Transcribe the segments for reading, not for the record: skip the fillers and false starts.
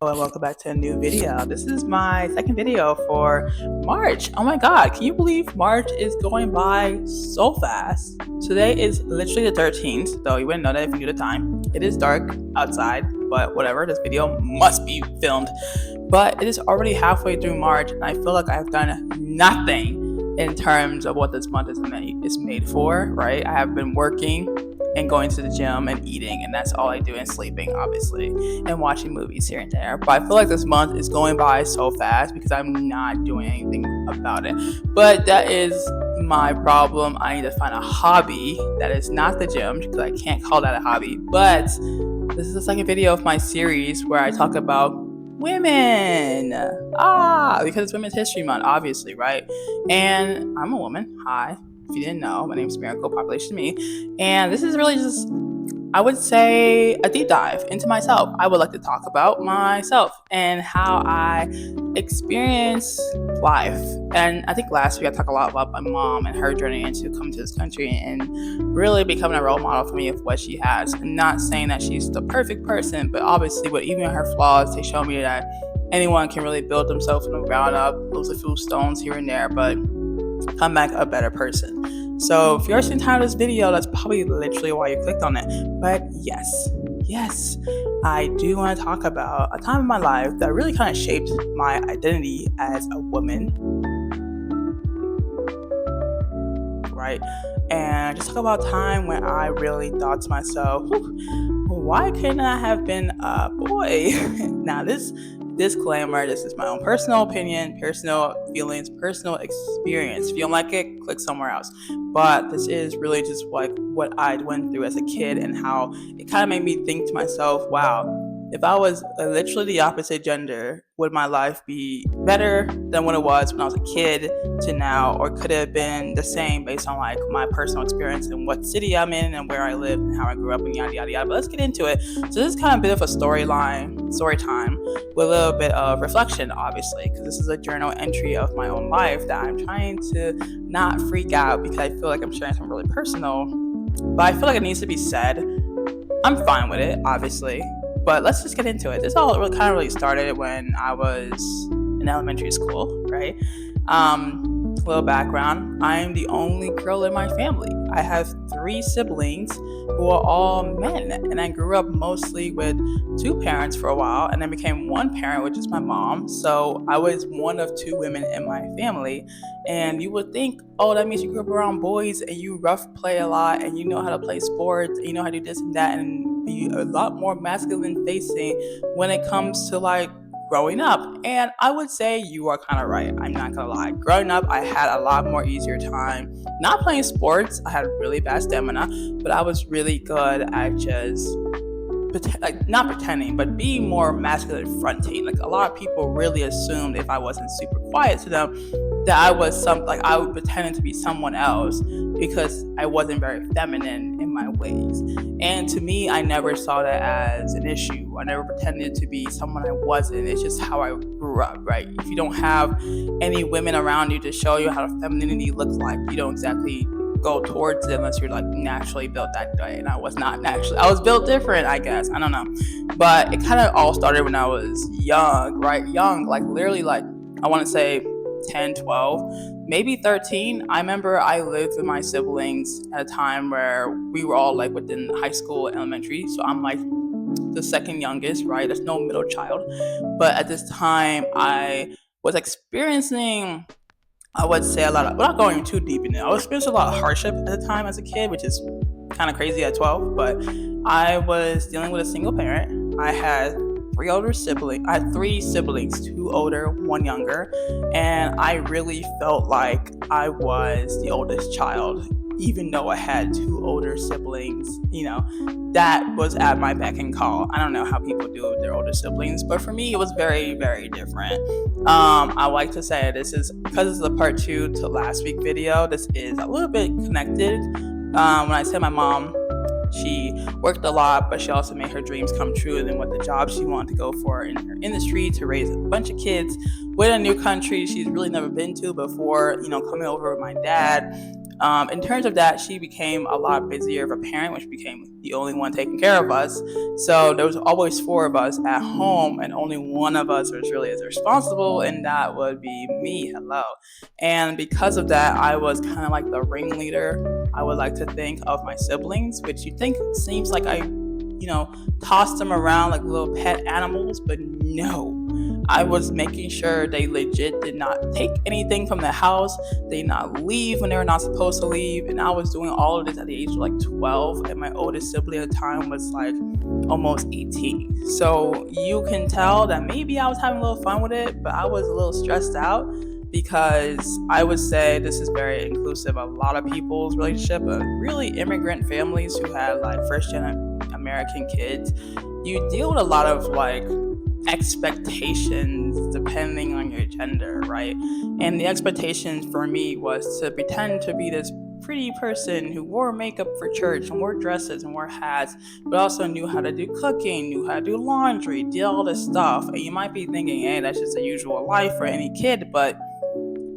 And welcome back to a new video. This is my second video for March. Oh my god, can you believe March is going by so fast? Today is literally the 13th, though you wouldn't know that if you knew the time. It is dark outside, but whatever, this video must be filmed. But it is already halfway through March, and I feel like I've done nothing in terms of what this month is made for, right? I have been working and going to the gym and eating, and that's all I do, and sleeping, obviously, and watching movies here and there. But I feel like this month is going by so fast because I'm not doing anything about it. But that is my problem. I need to find a hobby that is not the gym, because I can't call that a hobby. But this is the second video of my series where I talk about women. Because it's Women's History Month, obviously, right? And I'm a woman. Hi. If you didn't know, my name is Miracle Population Me, and this is really just, I would say, a deep dive into myself. I would like to talk about myself and how I experience life. And I think last week I talked a lot about my mom and her journey into coming to this country and really becoming a role model for me of what she has. I'm not saying that she's the perfect person, but obviously with even her flaws, they show me that anyone can really build themselves from the ground up, lose a few stones here and there, but come back a better person. So if you're seeing the title of this video, that's probably literally why you clicked on it. But yes, I do want to talk about a time in my life that really kind of shaped my identity as a woman, right? And just talk about a time when I really thought to myself, why couldn't I have been a boy? Now, this disclaimer, this is my own personal opinion, personal feelings, personal experience. If you don't like it, click somewhere else. But this is really just like what I went through as a kid and how it kind of made me think to myself, wow, if I was literally the opposite gender, would my life be better than what it was when I was a kid to now? Or could it have been the same based on like my personal experience and what city I'm in and where I live and how I grew up and yada, yada, yada. But let's get into it. So this is kind of a bit of a story time with a little bit of reflection, obviously, because this is a journal entry of my own life that I'm trying to not freak out because I feel like I'm sharing something really personal. But I feel like it needs to be said. I'm fine with it, obviously. But let's just get into it. This all really started when I was in elementary school, right? Little background. I am the only girl in my family. I have 3 siblings who are all men, and I grew up mostly with 2 parents for a while, and then became 1 parent, which is my mom. So I was one of 2 women in my family, and you would think, oh, that means you grew up around boys and you rough play a lot and you know how to play sports and you know how to do this and that and be a lot more masculine facing when it comes to like growing up. And I would say you are kind of right. I'm not gonna lie. Growing up, I had a lot more easier time not playing sports. I had really bad stamina, but I was really good at just not pretending, but being more masculine fronting. Like a lot of people really assumed if I wasn't super quiet to them that I was I would pretend to be someone else because I wasn't very feminine in my ways. And to me, I never saw that as an issue. I never pretended to be someone I wasn't. It's just how I grew up, right? If you don't have any women around you to show you how femininity looks like, you don't exactly go towards it unless you're like naturally built that way. And I was not naturally. I was built different, I guess. I don't know. But it kind of all started when I was young, right? Young, like literally like I want to say 10, 12, maybe 13. I remember I lived with my siblings at a time where we were all like within high school, elementary. So I'm like the second youngest, right? There's no middle child. But at this time, I was experiencing, I would say without going too deep in it, I was experiencing a lot of hardship at the time as a kid, which is kind of crazy at 12. But I was dealing with a single parent. I had 3 siblings, 2 older, 1 younger, and I really felt like I was the oldest child, even though I had 2 older siblings. You know, that was at my beck and call. I don't know how people do with their older siblings, but for me, it was very, very different. I like to say this is because it's the part 2 to last week's video. This is a little bit connected. When I said my mom, she worked a lot, but she also made her dreams come true and then what the job she wanted to go for in her industry to raise a bunch of kids with a new country she's really never been to before, coming over with my dad. In terms of that, she became a lot busier of a parent when she became the only one taking care of us. So there was always four of us at home, and only one of us was really as responsible, and that would be me. Hello. And because of that, I was kind of like the ringleader, I would like to think, of my siblings, which you think seems like I tossed them around like little pet animals, but no. I was making sure they legit did not take anything from the house. They did not leave when they were not supposed to leave. And I was doing all of this at the age of like 12. And my oldest sibling at the time was like almost 18. So you can tell that maybe I was having a little fun with it, but I was a little stressed out because I would say this is very inclusive of a lot of people's relationship, really immigrant families who had like first-gen American kids. You deal with a lot of like expectations depending on your gender, right? And the expectations for me was to pretend to be this pretty person who wore makeup for church and wore dresses and wore hats, but also knew how to do cooking, knew how to do laundry, did all this stuff. And you might be thinking, hey, that's just the usual life for any kid, but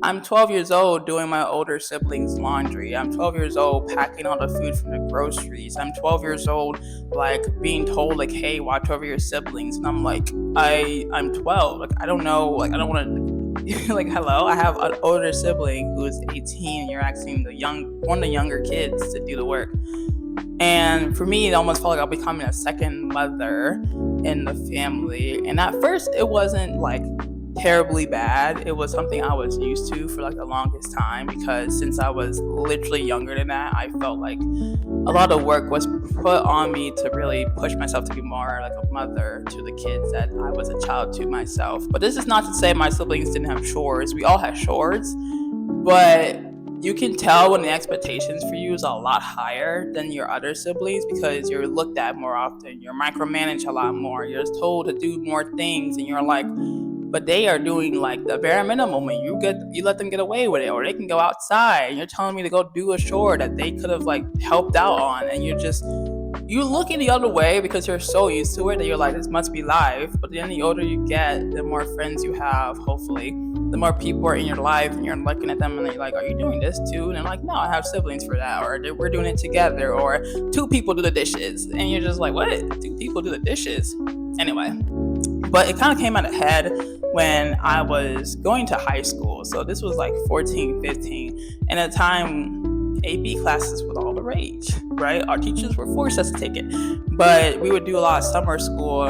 I'm 12 years old doing my older siblings' laundry. I'm 12 years old packing all the food from the groceries. I'm 12 years old, like, being told, like, hey, watch over your siblings. And I'm like, I'm 12. Like, I don't know. Like, I don't want to, like, hello? I have an older sibling who is 18, and you're asking one of the younger kids to do the work. And for me, it almost felt like I was becoming a second mother in the family. And at first, it wasn't, like, terribly bad. It was something I was used to for like the longest time, because since I was literally younger than that, I felt like a lot of work was put on me to really push myself to be more like a mother to the kids that I was a child to myself. But this is not to say my siblings didn't have chores. We all had chores, but you can tell when the expectations for you is a lot higher than your other siblings, because you're looked at more often, you're micromanaged a lot more, you're told to do more things, and you're like, but they are doing like the bare minimum, and you let them get away with it, or they can go outside, and you're telling me to go do a chore that they could have like helped out on, and you looking the other way because you're so used to it that you're like, this must be life. But then the older you get, the more friends you have, hopefully, the more people are in your life, and you're looking at them and they're like, are you doing this too? And they're like, no, I have siblings for that, or we're doing it together, or two people do the dishes, and you're just like, what? Two people do the dishes? Anyway, but it kind of came out ahead when I was going to high school. So this was like 14, 15. And at the time, AP classes was all the rage, right? Our teachers were forced us to take it. But we would do a lot of summer school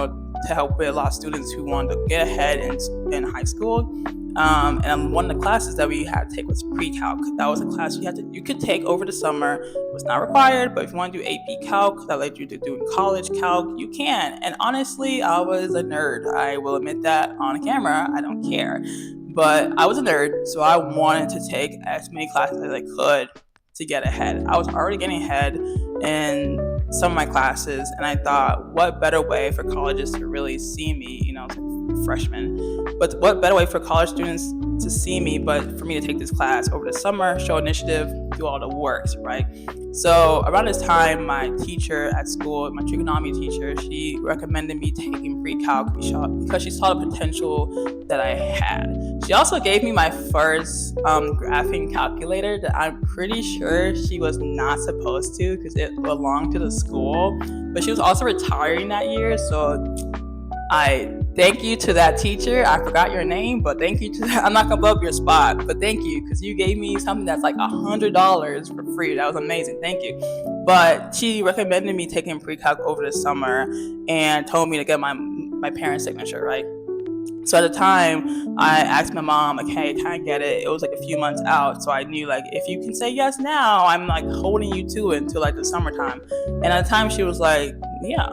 to help with a lot of students who wanted to get ahead in high school. And one of the classes that we had to take was pre-calc. That was a class you could take over the summer. It was not required, but if you want to do AP Calc, that led you to doing college calc, you can. And honestly, I was a nerd. I will admit that on camera. I don't care. But I was a nerd, so I wanted to take as many classes as I could to get ahead. I was already getting ahead in some of my classes, and I thought, what better way for colleges to really see me, freshman, but what better way for college students to see me but for me to take this class over the summer, show initiative, do all the works, right? So around this time, my teacher at school, my trigonometry teacher, she recommended me taking pre-calc because she saw the potential that I had. She also gave me my first graphing calculator that I'm pretty sure she was not supposed to because it belonged to the school, but she was also retiring that year, so I thank you to that teacher. I forgot your name, but thank you to that. I'm not gonna blow up your spot, but thank you, because you gave me something that's like $100 for free. That was amazing. Thank you. But she recommended me taking pre-calc over the summer and told me to get my parents' signature, right? So at the time, I asked my mom, like, hey, can I get it? It was like a few months out, so I knew, like, if you can say yes now, I'm like holding you to it until like the summertime. And at the time, she was like, yeah.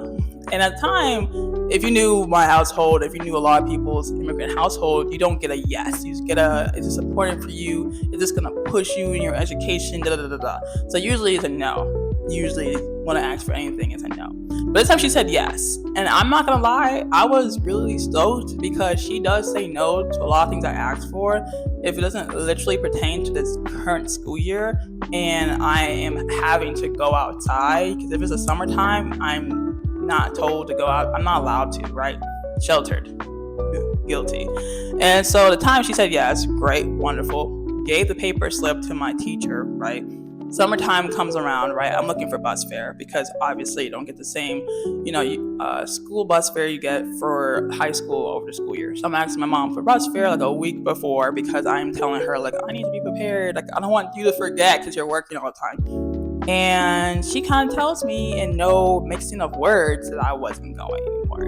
And at the time, if you knew my household, if you knew a lot of people's immigrant household, you don't get a yes. You just get is this important for you? Is this going to push you in your education? Da, da, da, da. So usually it's a no. Usually when I ask for anything, it's a no. But this time she said yes. And I'm not going to lie, I was really stoked because she does say no to a lot of things I asked for if it doesn't literally pertain to this current school year and I am having to go outside. Because if it's a summertime, I'm not told to go out. I'm not allowed to, right? Sheltered. Guilty. And so the time she said yes, great, wonderful. Gave the paper slip to my teacher, right? summertime comes around, right? I'm looking for bus fare because obviously you don't get the same, school bus fare you get for high school over the school year. So I'm asking my mom for bus fare like a week before because I'm telling her like I need to be prepared. Like I don't want you to forget because you're working all the time. And she kind of tells me in no mixing of words that I wasn't going anymore.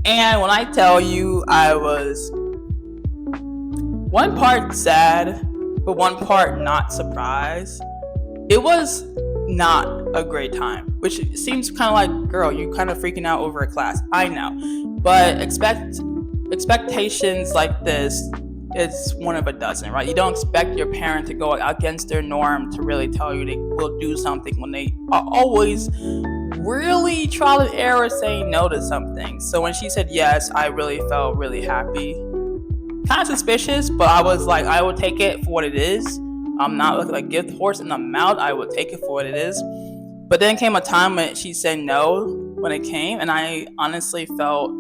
And when I tell you, I was one part sad, but one part not surprised. It was not a great time, which seems kind of like, girl, you're kind of freaking out over a class. I know, but expectations like this is one of a dozen, right? You don't expect your parent to go against their norm to really tell you they will do something when they are always really trial and error saying no to something. So when she said yes, I really felt really happy. Kind of suspicious, but I was like, I would take it for what it is. I'm not looking like give the horse in the mouth. I would take it for what it is. But then came a time when she said no when it came, and I honestly felt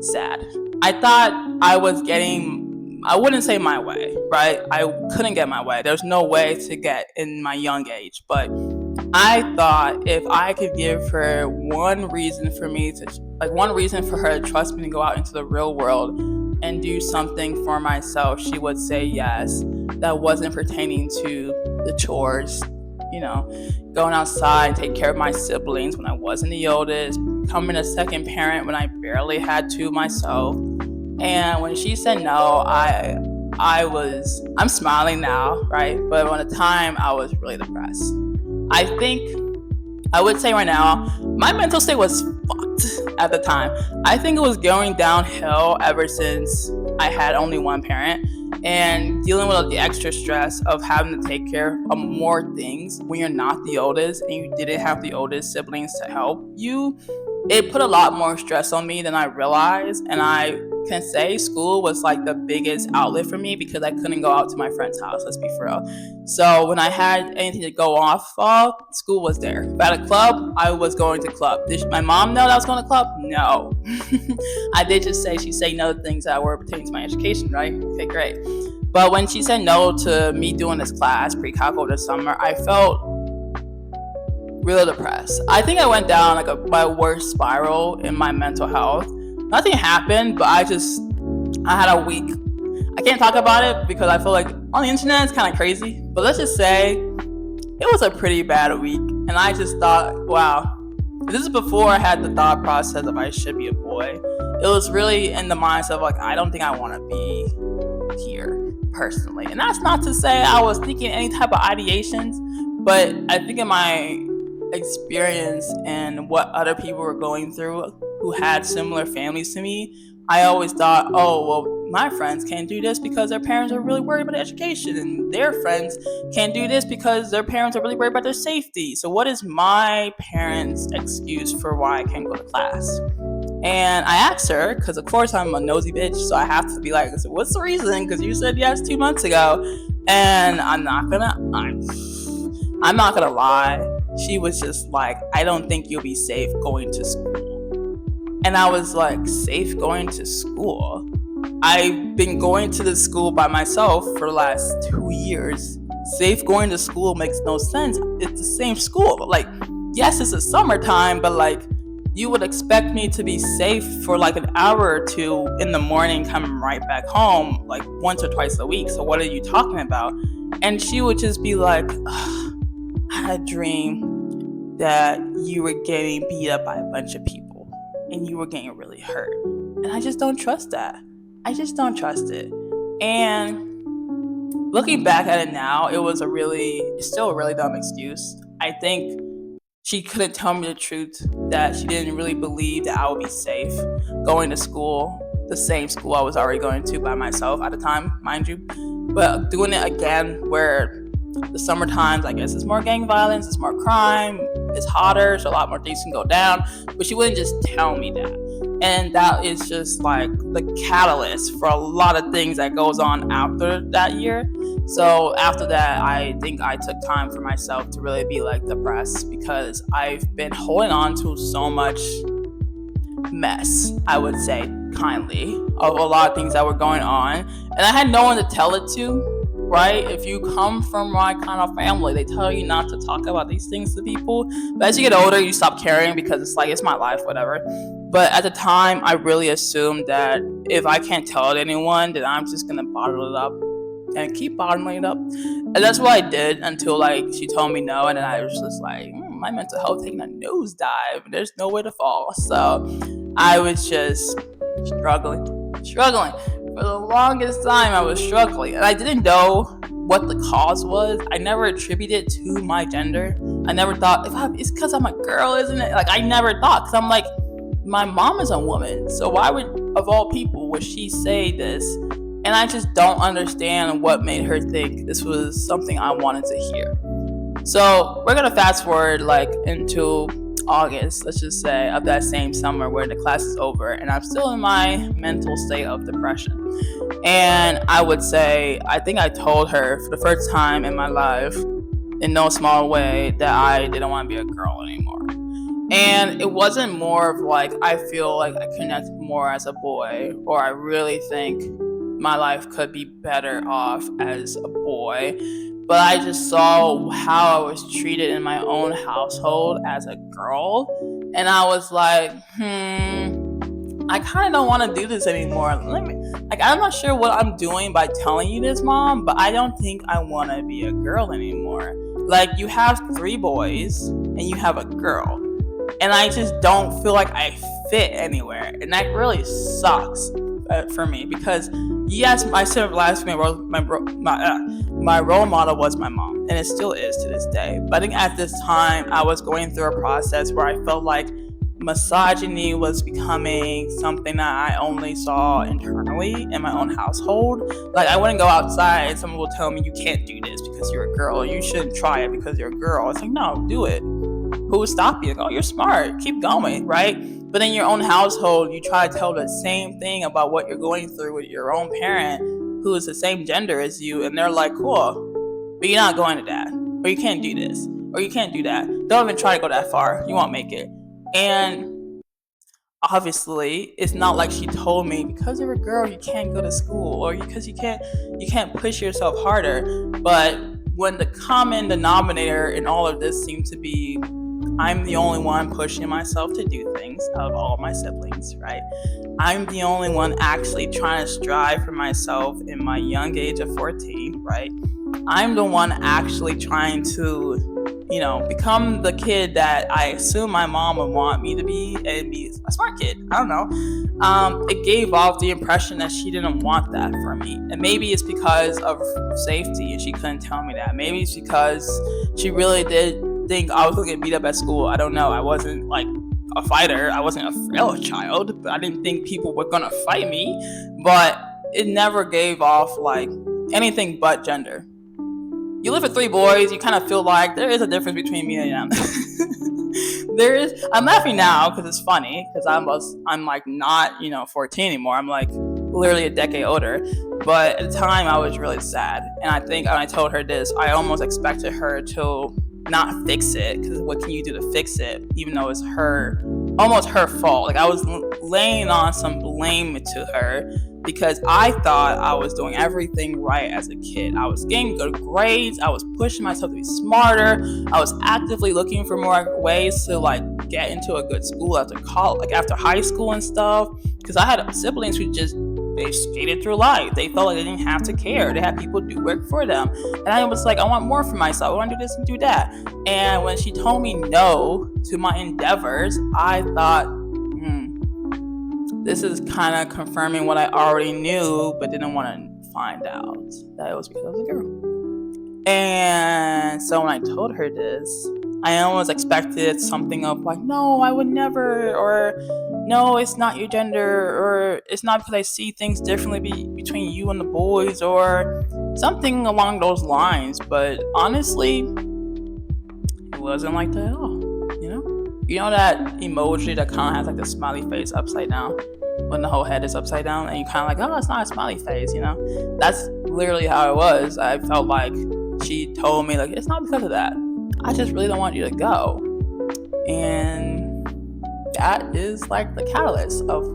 sad. I thought I was getting, I wouldn't say my way, right? I couldn't get my way. There's no way to get in my young age. But I thought if I could give her one reason for her to trust me to go out into the real world and do something for myself, she would say yes. That wasn't pertaining to the chores, going outside and take care of my siblings when I wasn't the oldest, becoming a second parent when I barely had two myself. And when she said no, I'm smiling now, right? But at the time, I was really depressed. I would say right now, my mental state was fucked at the time. I think it was going downhill ever since I had only one parent and dealing with the extra stress of having to take care of more things when you're not the oldest and you didn't have the oldest siblings to help you. It put a lot more stress on me than I realized, and I can say school was like the biggest outlet for me because I couldn't go out to my friend's house, let's be for real. So when I had anything to go off of, school was there. If I had a club, I was going to club. Did my mom know that I was going to club? No. I did just say she said no to things that were pertaining to my education, right? Okay, great. But when she said no to me doing this class pre-calc over the summer, I felt real depressed. I think I went down like my worst spiral in my mental health. Nothing happened, but I had a week. I can't talk about it because I feel like on the internet it's kind of crazy, but let's just say it was a pretty bad week. And I just thought, wow, this is before I had the thought process of I should be a boy. It was really in the mindset of like, I don't think I want to be here personally. And that's not to say I was thinking any type of ideations, but I think in my experience and what other people were going through who had similar families to me, I always thought, oh, well, my friends can't do this because their parents are really worried about education, and their friends can't do this because their parents are really worried about their safety. So what is my parents' excuse for why I can't go to class? And I asked her, because of course I'm a nosy bitch, so I have to be like, so what's the reason? Because you said yes 2 months ago. And I'm not gonna lie. She was just like, I don't think you'll be safe going to school. And I was like, safe going to school? I've been going to the school by myself for the last 2 years. Safe going to school makes no sense. It's the same school. Like, yes, it's the summertime, but like, you would expect me to be safe for like an hour or two in the morning, coming right back home, like once or twice a week. So what are you talking about? And she would just be like, I had a dream that you were getting beat up by a bunch of people and you were getting really hurt. And I just don't trust that. I just don't trust it. And looking back at it now, it's still a really dumb excuse. I think she couldn't tell me the truth, that she didn't really believe that I would be safe going to school, the same school I was already going to by myself at the time, mind you. But doing it again where the summer times, I guess it's more gang violence, it's more crime, it's hotter, so a lot more things can go down. But she wouldn't just tell me that. And that is just like the catalyst for a lot of things that goes on after that year. So after that, I think I took time for myself to really be like depressed because I've been holding on to so much mess, I would say kindly, of a lot of things that were going on. And I had no one to tell it to, right? If you come from my kind of family, they tell you not to talk about these things to people. But as you get older, you stop caring because it's like, it's my life, whatever. But at the time, I really assumed that if I can't tell it to anyone, then I'm just gonna bottle it up and keep bottling it up. And that's what I did until like she told me no, and then I was just like, my mental health taking a nosedive. There's nowhere to fall. So I was just struggling. For the longest time, I was struggling, and I didn't know what the cause was. I never attributed it to my gender. I never thought it's because I'm a girl, isn't it? Like, I never thought, because I'm like, my mom is a woman, so why would, of all people, would she say this? And I just don't understand what made her think this was something I wanted to hear. So we're gonna fast forward like into August, let's just say, of that same summer where the class is over, and I'm still in my mental state of depression. And I would say, I think I told her for the first time in my life, in no small way, that I didn't want to be a girl anymore. And it wasn't more of like, I feel like I connect more as a boy, or I really think my life could be better off as a boy. But I just saw how I was treated in my own household as a girl. And I was like, I kind of don't want to do this anymore. I'm not sure what I'm doing by telling you this, Mom, but I don't think I want to be a girl anymore. Like, you have 3 boys and you have a girl. And I just don't feel like I fit anywhere. And that really sucks for me, because yes, I said last week, my role model was my mom, and it still is to this day. But I think at this time, I was going through a process where I felt like misogyny was becoming something that I only saw internally in my own household. Like, I wouldn't go outside and someone will tell me, you can't do this because you're a girl, or you shouldn't try it because you're a girl. It's like, no, do it. Who would stop you? Like, oh, you're smart, keep going, right? But in your own household, you try to tell the same thing about what you're going through with your own parent who is the same gender as you, and they're like, cool, but you're not going to that, or you can't do this, or you can't do that. Don't even try to go that far. You won't make it. And obviously, it's not like she told me, because you're a girl, you can't go to school, or because you can't push yourself harder. But when the common denominator in all of this seemed to be, I'm the only one pushing myself to do things out of all my siblings, right? I'm the only one actually trying to strive for myself in my young age of 14, right? I'm the one actually trying to, become the kid that I assume my mom would want me to be, and be a smart kid. I don't know. It gave off the impression that she didn't want that for me. And maybe it's because of safety and she couldn't tell me that. Maybe it's because she really did think I was going to get beat up at school. I don't know. I wasn't like a fighter. I wasn't a frail child, but I didn't think people were going to fight me. But it never gave off like anything but gender. You live with 3 boys, you kind of feel like there is a difference between me and them. There is. I'm laughing now because it's funny, because I'm like not 14 anymore. I'm like literally a decade older. But at the time, I was really sad, and I think when I told her this, I almost expected her to not fix it, because what can you do to fix it, even though it's almost her fault. Like, I was laying on some blame to her, because I thought I was doing everything right as a kid. I was getting good grades. I was pushing myself to be smarter. I was actively looking for more ways to like get into a good school after college, like after high school and stuff. Because I had siblings who they skated through life. They felt like they didn't have to care. They had people do work for them. And I was like, I want more for myself. I want to do this and do that. And when she told me no to my endeavors, I thought, this is kind of confirming what I already knew, but didn't want to find out, that it was because I was a girl. And so when I told her this, I almost expected something of like, no, I would never, or no, it's not your gender, or it's not because I see things differently between you and the boys, or something along those lines. But honestly, it wasn't like that at all, You know that emoji that kind of has like the smiley face upside down, when the whole head is upside down, and you kind of like, oh, it's not a smiley face, That's literally how it was. I felt like she told me, like, it's not because of that. I just really don't want you to go. And that is like the catalyst of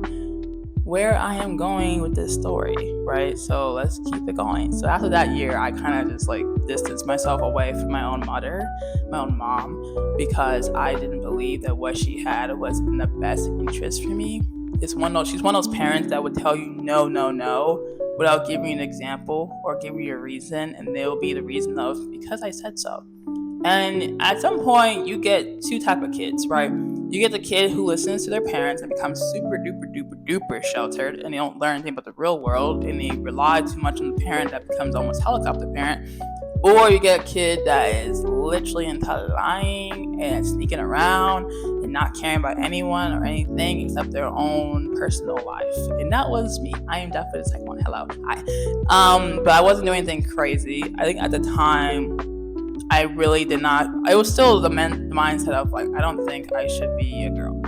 where I am going with this story, right? So let's keep it going. So after that year, I kind of just like distanced myself away from my own mom, because I didn't believe that what she had was in the best interest for me. She's one of those parents that would tell you no, without giving you an example or giving you a reason, and they'll be the reason of because I said so. And at some point, you get two type of kids, right? You get the kid who listens to their parents and becomes super duper sheltered, and they don't learn anything about the real world, and they rely too much on the parent that becomes almost helicopter parent. Or you get a kid that is literally into lying and sneaking around and not caring about anyone or anything except their own personal life. And that was me. I am definitely the second one. Hello. Hi. But I wasn't doing anything crazy. I think at the time, I really did not. It was still the mindset of like, I don't think I should be a girl.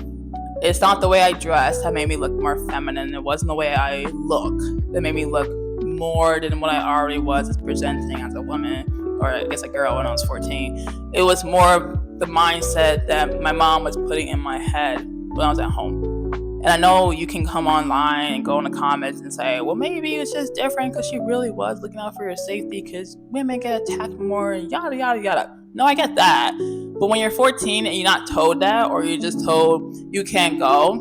It's not the way I dressed that made me look more feminine. It wasn't the way I look that made me look more than what I already was presenting as a woman, or I guess a girl when I was 14. It was more the mindset that my mom was putting in my head when I was at home. And I know you can come online and go in the comments and say, well, maybe it's just different because she really was looking out for your safety because women get attacked more and yada, yada, yada. No, I get that. But when you're 14 and you're not told that, or you're just told you can't go,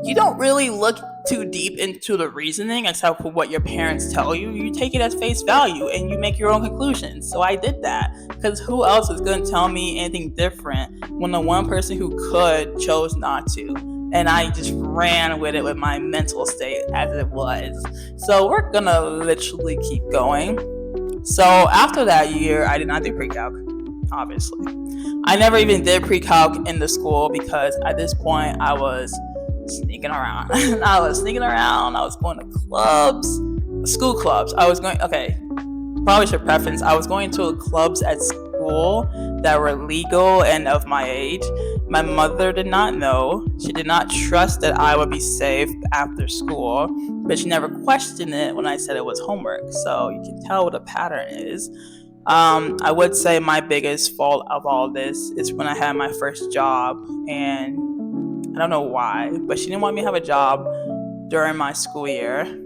you don't really look too deep into the reasoning except for what your parents tell you. You take it as face value and you make your own conclusions. So I did that because who else is going to tell me anything different when the one person who could chose not to? And I just ran with it with my mental state as it was. So we're gonna literally keep going. So after that year, I did not do pre-calc, obviously. I never even did pre-calc in the school because at this point I was sneaking around. I was going to clubs, school clubs. Probably should preference, I was going to clubs at school that were legal and of my age. My mother did not know. She did not trust that I would be safe after school, but she never questioned it when I said it was homework. So you can tell what a pattern is. I would say my biggest fault of all this is when I had my first job, and I don't know why, but she didn't want me to have a job during my school year.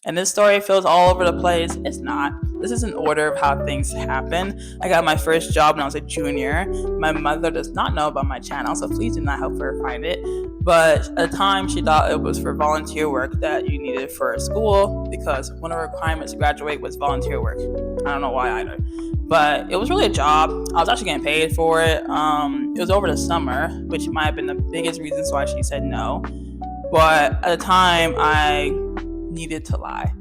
And this story feels all over the place. It's not. This is an order of how things happen. I got my first job when I was a junior. My mother does not know about my channel, so please do not help her find it. But at the time, she thought it was for volunteer work that you needed for a school, because one of the requirements to graduate was volunteer work. I don't know why either. But it was really a job. I was actually getting paid for it. It was over the summer, which might have been the biggest reasons why she said no. But at the time, I needed to lie.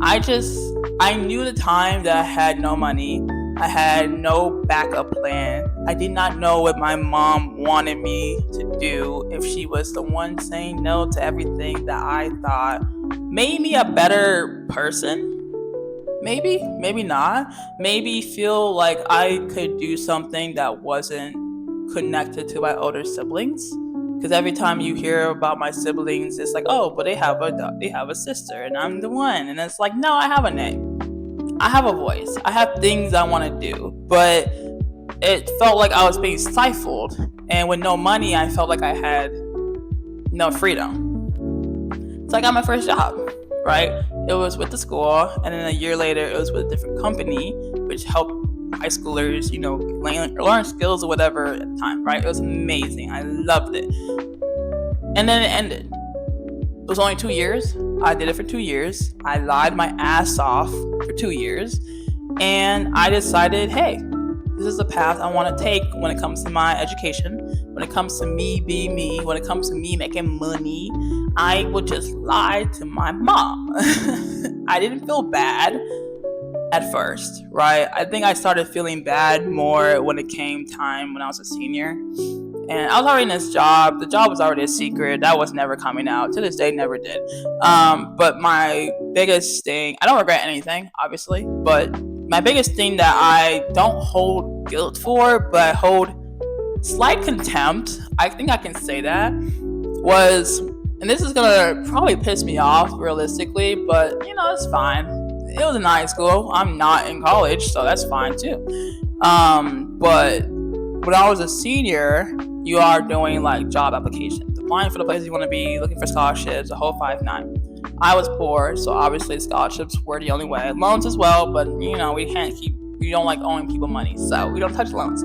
I knew the time that I had no money. I had no backup plan. I did not know what my mom wanted me to do if she was the one saying no to everything that I thought made me a better person. Maybe not. Maybe feel like I could do something that wasn't connected to my older siblings. Because every time you hear about my siblings, it's like, oh, but they have a sister, and I'm the one. And it's like, no, I have a name. I have a voice. I have things I want to do. But it felt like I was being stifled. And with no money, I felt like I had no freedom. So I got my first job, right? It was with the school. And then a year later, it was with a different company, which helped high schoolers, learn skills or whatever at the time, right? It was amazing. I loved it. And then it ended. It was only 2 years. I did it for 2 years. I lied my ass off for 2 years. And I decided, hey, this is the path I want to take when it comes to my education, when it comes to me being me, when it comes to me making money. I would just lie to my mom. I didn't feel bad at first, right? I think I started feeling bad more when it came time when I was a senior. And I was already in this job. The job was already a secret. That was never coming out. To this day, never did. But my biggest thing, I don't regret anything, obviously, but my biggest thing that I don't hold guilt for, but I hold slight contempt, I think I can say that, was, and this is gonna probably piss me off realistically, but it's fine. It was in high school. I'm not in college, so that's fine too. But when I was a senior, you are doing like job applications, applying for the places you want to be, looking for scholarships, a whole 5-9. I was poor, so obviously scholarships were the only way. Loans as well, but we don't like owing people money, so we don't touch loans.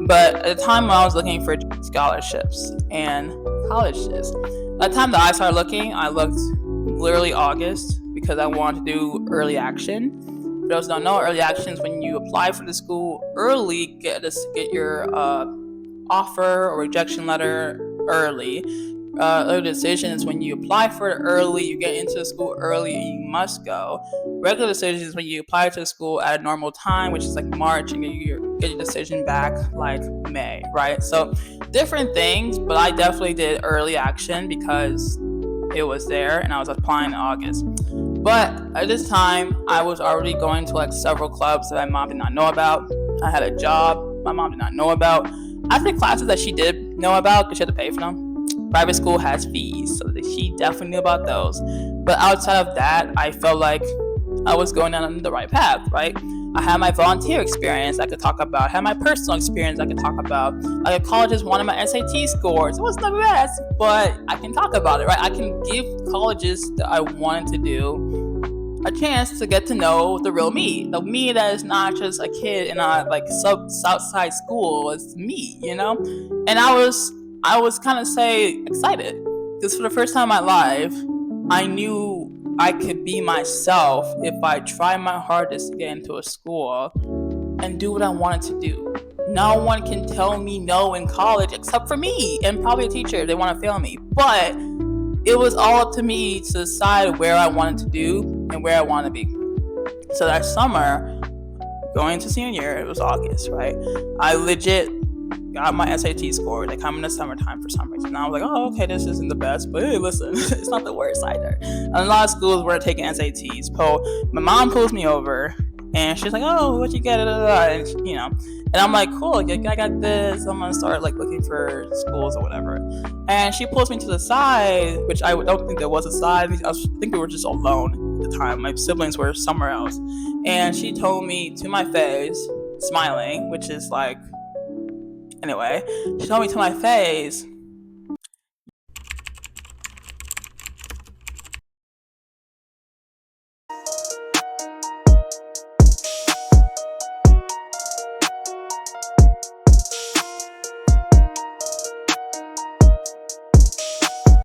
But at the time I was looking for scholarships and colleges. By the time that I started looking, I looked literally August because I wanted to do early action. For those who don't know, early action is when you apply for the school early, get your offer or rejection letter early. Early decision is when you apply for it early, you get into the school early, and you must go. Regular decision is when you apply to the school at a normal time, which is like March, and get your decision back like May, right? So different things, but I definitely did early action because it was there, and I was applying in August. But at this time, I was already going to like several clubs that my mom did not know about. I had a job my mom did not know about. I took classes that she did know about because she had to pay for them. Private school has fees, so she definitely knew about those. But outside of that, I felt like I was going down the right path, right? I had my volunteer experience I could talk about. I had my personal experience I could talk about. Like at colleges, wanted my SAT scores. It wasn't the best, but I can talk about it, right? I can give colleges that I wanted to do a chance to get to know the real me. The me that is not just a kid in a like Southside school. It's me, And I was kind of excited because for the first time in my life, I knew I could be myself if I tried my hardest to get into a school and do what I wanted to do. No one can tell me no in college except for me and probably a teacher if they want to fail me. But it was all up to me to decide where I wanted to do and where I wanted to be. So that summer, going to senior year, it was August, right? I legit got my SAT score. They come in the summertime for some reason. And I was like, oh, okay, this isn't the best, but hey, listen, it's not the worst either. And a lot of schools were taking SATs. My mom pulls me over, and she's like, oh, what you get? And I'm like, cool, I got this. I'm gonna start looking for schools or whatever. And she pulls me to the side, which I don't think there was a side. I think we were just alone at the time. My siblings were somewhere else. And she told me to my face, smiling, which is anyway, she told me to my face,